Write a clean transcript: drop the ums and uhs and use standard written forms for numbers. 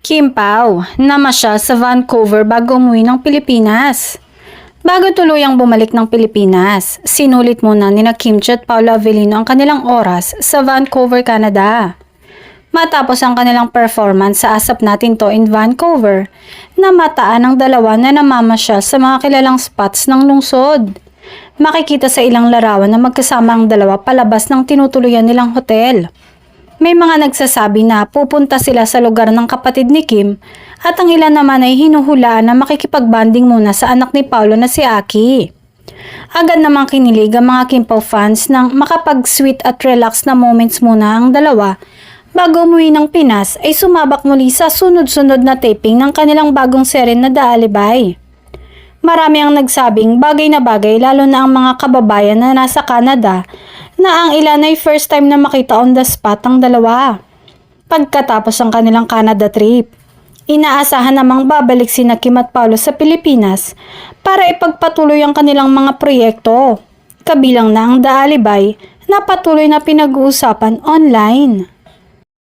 Kim Pao, namasya sa Vancouver bago umuwi ng Pilipinas. Bago tuluyang bumalik ng Pilipinas, sinulit muna ni Kim Chiu at Paolo Avellino ang kanilang oras sa Vancouver, Canada. Matapos ang kanilang performance sa Asap Natin To in Vancouver, namataan ang dalawa na namamasya sa mga kilalang spots ng lungsod. Makikita sa ilang larawan na magkasama ang dalawa palabas ng tinutuluyan nilang hotel. May mga nagsasabi na pupunta sila sa lugar ng kapatid ni Kim at ang ilan naman ay hinuhulaan na makikipagbanding muna sa anak ni Paolo na si Aki. Agad namang kinilig ang mga Kim Pao fans nang makapag-sweet at relax na moments muna ang dalawa. Bago umuwi ng Pinas ay sumabak muli sa sunod-sunod na taping ng kanilang bagong serye na The Alibay. Marami ang nagsabing bagay na bagay lalo na ang mga kababayan na nasa Canada na ang ilan ay first time na makita on the spot ang dalawa. Pagkatapos ang kanilang Canada trip, inaasahan namang babalik sina Kim at Paolo sa Pilipinas para ipagpatuloy ang kanilang mga proyekto. Kabilang na ang The Alibay na patuloy na pinag-uusapan online.